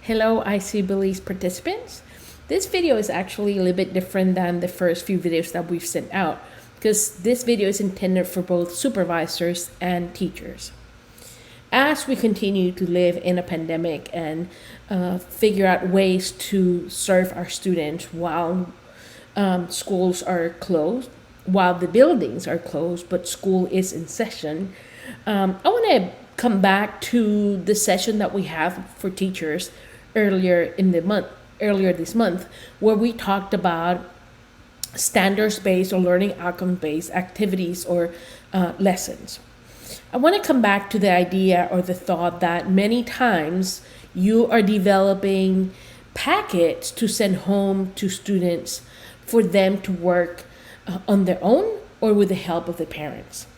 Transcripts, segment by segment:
Hello, Belize participants. This video is actually a little bit different than the first few videos that we've sent out because this video is intended for both supervisors and teachers. As we continue to live in a pandemic and figure out ways to serve our students while schools are closed, while the buildings are closed, but school is in session, I want to come back to the session that we have for teachers earlier this month, where we talked about standards-based or learning outcome-based activities or lessons. I want to come back to the idea or the thought that many times you are developing packets to send home to students for them to work on their own or with the help of the parents.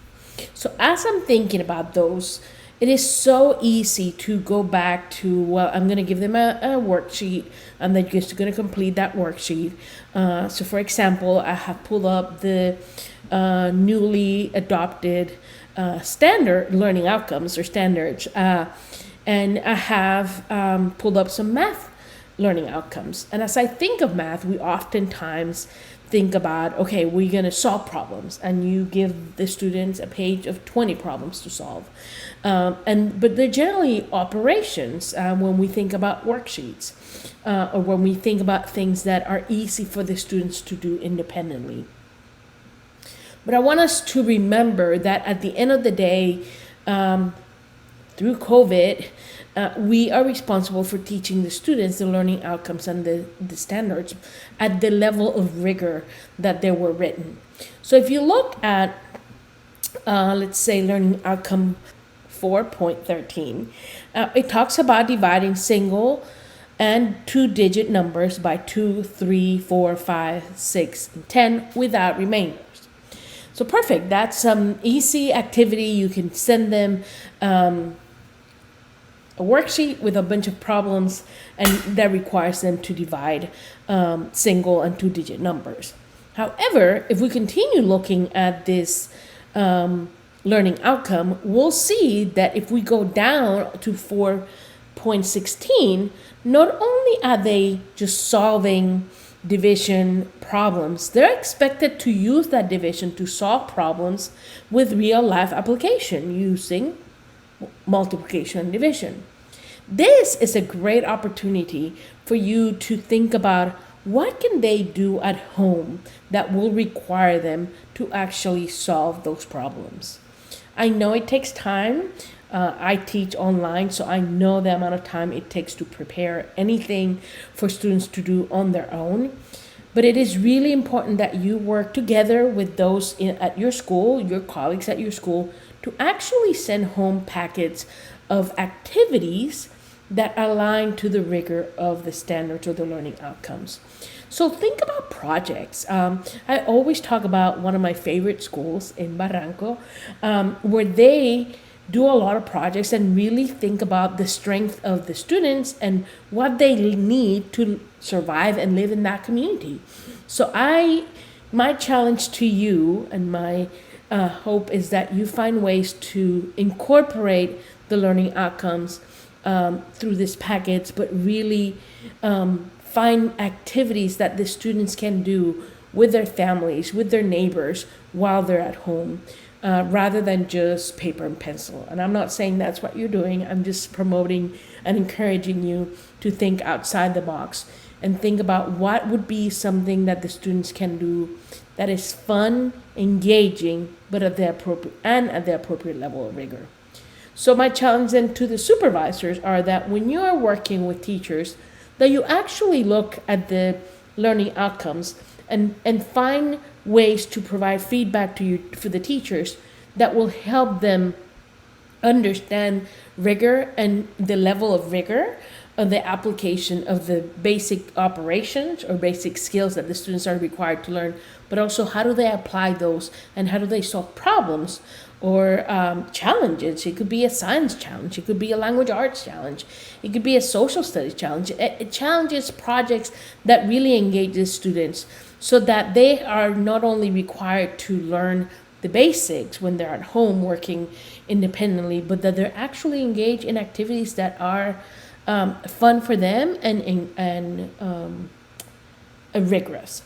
So as I'm thinking about those, it is so easy to go back to, well, I'm going to give them a worksheet and they're just going to complete that worksheet. So for example, I have pulled up the newly adopted standard learning outcomes or standards, and I have pulled up some math learning outcomes. And as I think of math, we oftentimes think about, okay, we're going to solve problems, and you give the students a page of 20 problems to solve. But they're generally operations when we think about worksheets or when we think about things that are easy for the students to do independently. But I want us to remember that at the end of the day, through COVID, we are responsible for teaching the students the learning outcomes and the standards at the level of rigor that they were written. So if you look at, let's say, learning outcome 4.13, it talks about dividing single and two-digit numbers by 2, 3, 4, 5, 6, and 10 without remainders. So perfect. That's some easy activity. You can send them a worksheet with a bunch of problems, and that requires them to divide single and two-digit numbers. However, if we continue looking at this learning outcome, we'll see that if we go down to 4.16, not only are they just solving division problems, they're expected to use that division to solve problems with real-life application using multiplication and division. This is a great opportunity for you to think about what can they do at home that will require them to actually solve those problems. I know it takes time. I teach online, so I know the amount of time it takes to prepare anything for students to do on their own. But it is really important that you work together with those at your school, your colleagues at your school, to actually send home packets of activities that align to the rigor of the standards or the learning outcomes. So think about projects. I always talk about one of my favorite schools in Barranco, where they do a lot of projects and really think about the strength of the students and what they need to survive and live in that community. So my challenge to you and my hope is that you find ways to incorporate the learning outcomes through this package, but really find activities that the students can do with their families, with their neighbors while they're at home, rather than just paper and pencil. And I'm not saying that's what you're doing. I'm just promoting and encouraging you to think outside the box and think about what would be something that the students can do that is fun, engaging, but at the appropriate level of rigor. So my challenge then to the supervisors are that when you are working with teachers, that you actually look at the learning outcomes and find ways to provide feedback to you for the teachers that will help them understand rigor and the level of rigor of the application of the basic operations or basic skills that the students are required to learn, but also how do they apply those and how do they solve problems or challenges. It could be a science challenge, it could be a language arts challenge, it could be a social studies challenge. It challenges projects that really engage the students so that they are not only required to learn the basics when they're at home working independently, but that they're actually engaged in activities that are fun for them and rigorous.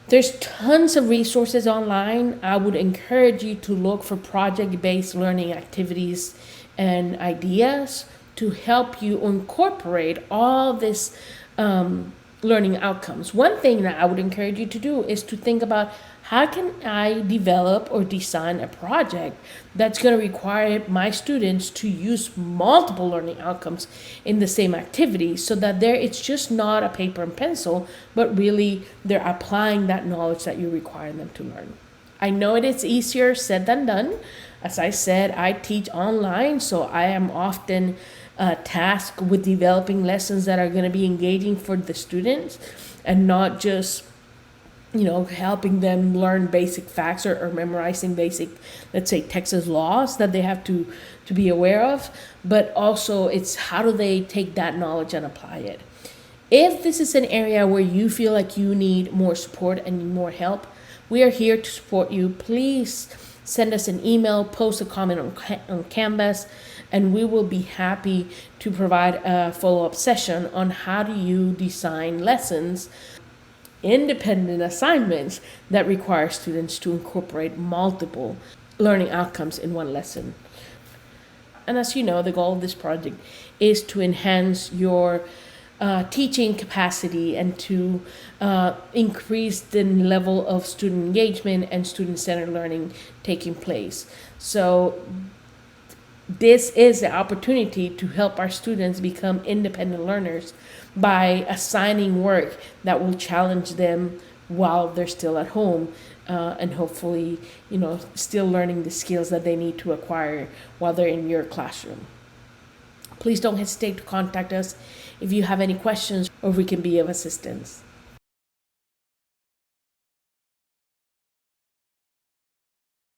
There's tons of resources online. I would encourage you to look for project-based learning activities and ideas to help you incorporate all this learning outcomes. One thing that I would encourage you to do is to think about, how can I develop or design a project that's going to require my students to use multiple learning outcomes in the same activity, so that it's just not a paper and pencil, but really they're applying that knowledge that you require them to learn. I know it is easier said than done. As I said, I teach online, so I am often tasked with developing lessons that are going to be engaging for the students, and not just helping them learn basic facts or memorizing basic, let's say, Texas laws that they have to be aware of, but also it's how do they take that knowledge and apply it. If this is an area where you feel like you need more support and more help, we are here to support you. Please send us an email, post a comment on Canvas, and we will be happy to provide a follow-up session on how do you design lessons, independent assignments that require students to incorporate multiple learning outcomes in one lesson. And as you know, the goal of this project is to enhance your teaching capacity and to increase the level of student engagement and student-centered learning taking place. So this is the opportunity to help our students become independent learners by assigning work that will challenge them while they're still at home, and hopefully, still learning the skills that they need to acquire while they're in your classroom. Please don't hesitate to contact us if you have any questions or if we can be of assistance.